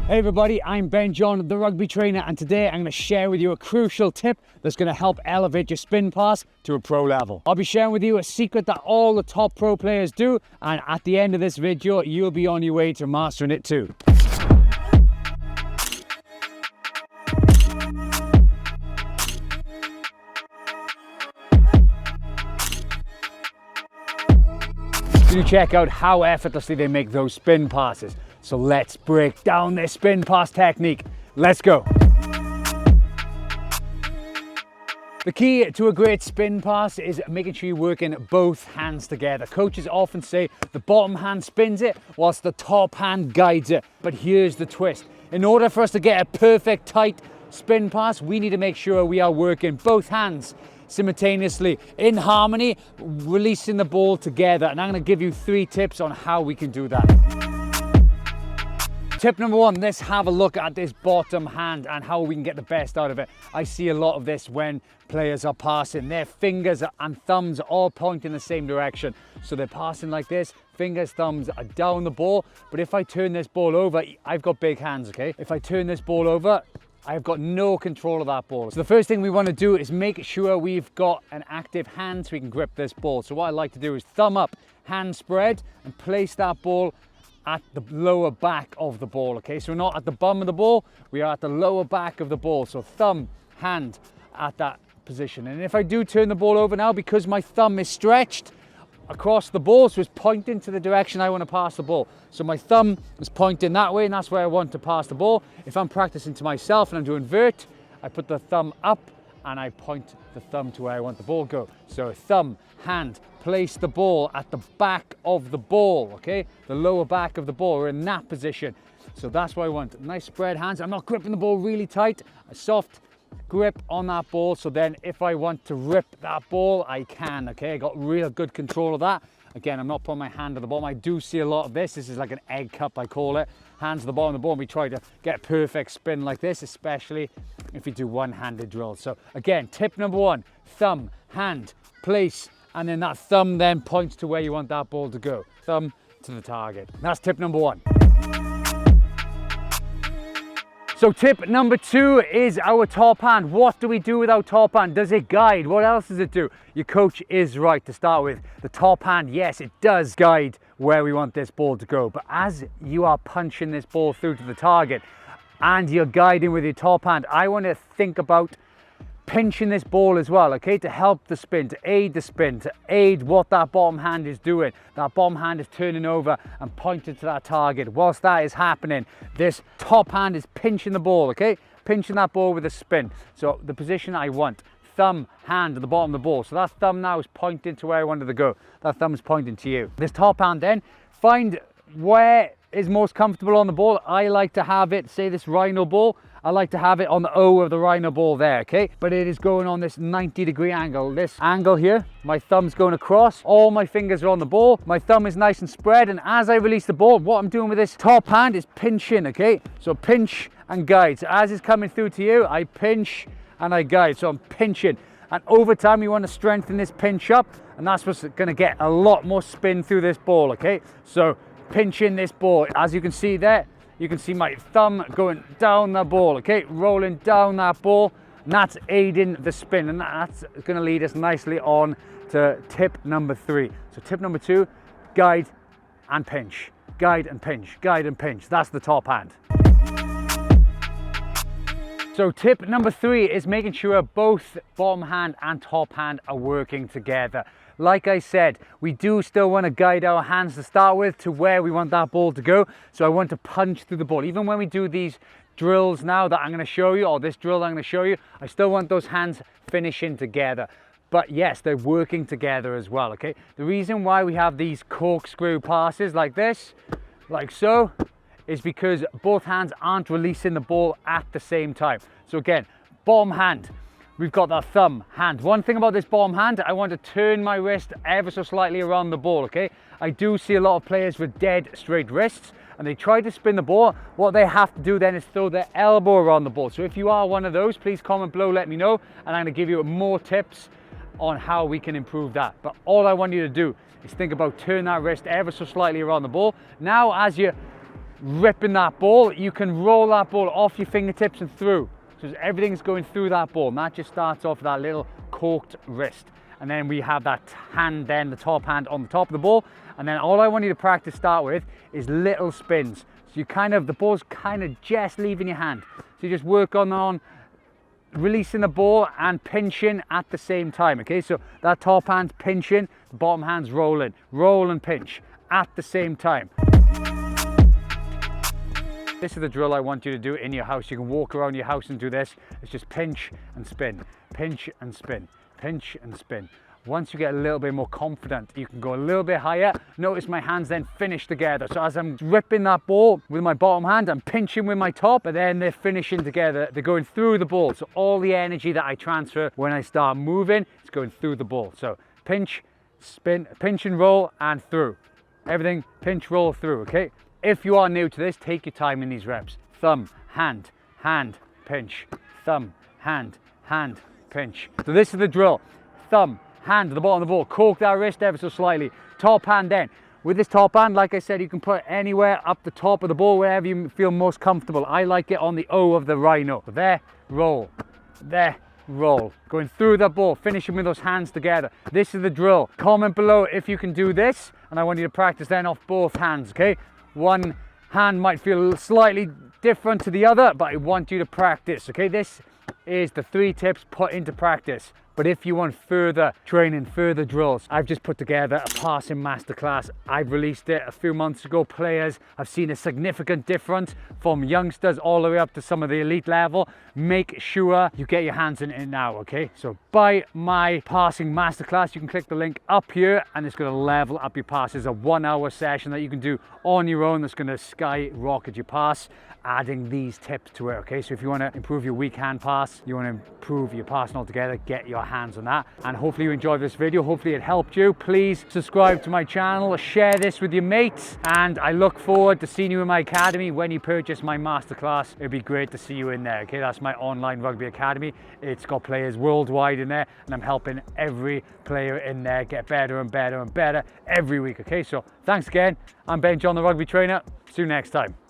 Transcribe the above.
Hey everybody, I'm Ben John, the rugby trainer, and today I'm going to share with you a crucial tip that's going to help elevate your spin pass to a pro level. I'll be sharing with you a secret that all the top pro players do, and at the end of this video, you'll be on your way to mastering it too. Do check out how effortlessly they make those spin passes. So let's break down this spin pass technique. Let's go. The key to a great spin pass is making sure you're working both hands together. Coaches often say the bottom hand spins it whilst the top hand guides it. But here's the twist. In order for us to get a perfect tight spin pass, we need to make sure we are working both hands simultaneously in harmony, releasing the ball together. And I'm going to give you 3 tips on how we can do that. Tip number 1, let's have a look at this bottom hand and how we can get the best out of it. I see a lot of this when players are passing. Their fingers and thumbs all point in the same direction. So they're passing like this, fingers, thumbs are down the ball. But if I turn this ball over, I've got big hands, okay? If I turn this ball over, I've got no control of that ball. So the first thing we want to do is make sure we've got an active hand so we can grip this ball. So what I like to do is thumb up, hand spread, and place that ball at the lower back of the ball, okay? So we're not at the bum of the ball, we are at the lower back of the ball. So thumb, hand at that position. And if I do turn the ball over now, because my thumb is stretched across the ball, so it's pointing to the direction I want to pass the ball. So my thumb is pointing that way, and that's where I want to pass the ball. If I'm practicing to myself and I'm doing vert, I put the thumb up and I point the thumb to where I want the ball to go. So thumb, hand, place the ball at the back of the ball, okay? The lower back of the ball, we're in that position. So that's what I want. Nice spread hands. I'm not gripping the ball really tight. A soft grip on that ball. So then if I want to rip that ball, I can, okay? I got real good control of that. Again, I'm not putting my hand at the bottom. I do see a lot of this. This is like an egg cup, I call it. Hands at the bottom of the ball. And we try to get a perfect spin like this, especially if you do one-handed drills. So again, tip number 1, thumb, hand, place, and then that thumb then points to where you want that ball to go. Thumb to the target. That's tip number 1. So tip number 2 is our top hand. What do we do with our top hand? Does it guide? What else does it do? Your coach is right to start with. The top hand, yes, it does guide where we want this ball to go. But as you are punching this ball through to the target and you're guiding with your top hand, I want to think about pinching this ball as well, okay, to help the spin, to aid the spin, to aid what that bottom hand is doing. That bottom hand is turning over and pointing to that target. Whilst that is happening, this top hand is pinching the ball, okay, pinching that ball with a spin. So the position I want, thumb, hand at the bottom of the ball. So that thumb now is pointing to where I wanted to go. That thumb is pointing to you. This top hand then, find where is most comfortable on the ball. I like to have it, say this rhino ball, I like to have it on the O of the rhino ball there, okay? But it is going on this 90-degree angle. This angle here, my thumb's going across, all my fingers are on the ball, my thumb is nice and spread, and as I release the ball, what I'm doing with this top hand is pinching, okay? So pinch and guide. So as it's coming through to you, I pinch and I guide. So I'm pinching. And over time, you want to strengthen this pinch up, and that's what's going to get a lot more spin through this ball, okay? So pinching this ball, as you can see there, you can see my thumb going down the ball, okay? Rolling down that ball, and that's aiding the spin, and that's gonna lead us nicely on to tip number 3. So tip number 2, guide and pinch. Guide and pinch, guide and pinch. That's the top hand. So tip number 3 is making sure both bottom hand and top hand are working together. Like I said, we do still want to guide our hands to start with to where we want that ball to go. So I want to punch through the ball. Even when we do these drills now that I'm going to show you, or this drill I'm going to show you, I still want those hands finishing together. But yes, they're working together as well, okay? The reason why we have these corkscrew passes like this, like so, is because both hands aren't releasing the ball at the same time. So again, bottom hand, we've got that thumb, hand. One thing about this bottom hand, I want to turn my wrist ever so slightly around the ball, okay? I do see a lot of players with dead straight wrists, and they try to spin the ball. What they have to do then is throw their elbow around the ball. So if you are one of those, please comment below, let me know, and I'm gonna give you more tips on how we can improve that. But all I want you to do is think about turning that wrist ever so slightly around the ball. Now, as you're ripping that ball, you can roll that ball off your fingertips and through. So everything's going through that ball, and that just starts off with that little corked wrist. And then we have that hand then, the top hand on the top of the ball. And then all I want you to practice start with is little spins. So you the ball's kind of just leaving your hand. So you just work on releasing the ball and pinching at the same time, okay? So that top hand's pinching, the bottom hand's rolling. Roll and pinch at the same time. This is the drill I want you to do in your house. You can walk around your house and do this. It's just pinch and spin, pinch and spin, pinch and spin. Once you get a little bit more confident, you can go a little bit higher. Notice my hands then finish together. So as I'm ripping that ball with my bottom hand, I'm pinching with my top, and then they're finishing together. They're going through the ball. So all the energy that I transfer when I start moving, it's going through the ball. So pinch, spin, pinch and roll and through. Everything pinch, roll, through, okay? If you are new to this, take your time in these reps. Thumb, hand, hand, pinch. Thumb, hand, hand, pinch. So this is the drill. Thumb, hand to the bottom of the ball. Cork that wrist ever so slightly. Top hand then. With this top hand, like I said, you can put it anywhere up the top of the ball, wherever you feel most comfortable. I like it on the O of the rhino. There, roll. There, roll. Going through the ball, finishing with those hands together. This is the drill. Comment below if you can do this, and I want you to practice then off both hands, okay? One hand might feel slightly different to the other, but I want you to practice, okay? This is the 3 tips put into practice. But if you want further training, further drills, I've just put together a passing masterclass. I've released it a few months ago. Players have seen a significant difference from youngsters all the way up to some of the elite level. Make sure you get your hands in it now, okay? So buy my passing masterclass. You can click the link up here, and it's going to level up your pass. It's a 1-hour session that you can do on your own that's going to skyrocket your pass, adding these tips to it, okay? So if you want to improve your weak hand pass, you want to improve your passing altogether, get your hands on that. And hopefully you enjoyed this video. Hopefully it helped you. Please subscribe to my channel, share this with your mates, and I look forward to seeing you in my academy when you purchase my masterclass. It'd be great to see you in there, okay? That's my online rugby academy. It's got players worldwide in there, and I'm helping every player in there get better and better and better every week, okay? So thanks again. I'm Ben John, the rugby trainer. See you next time.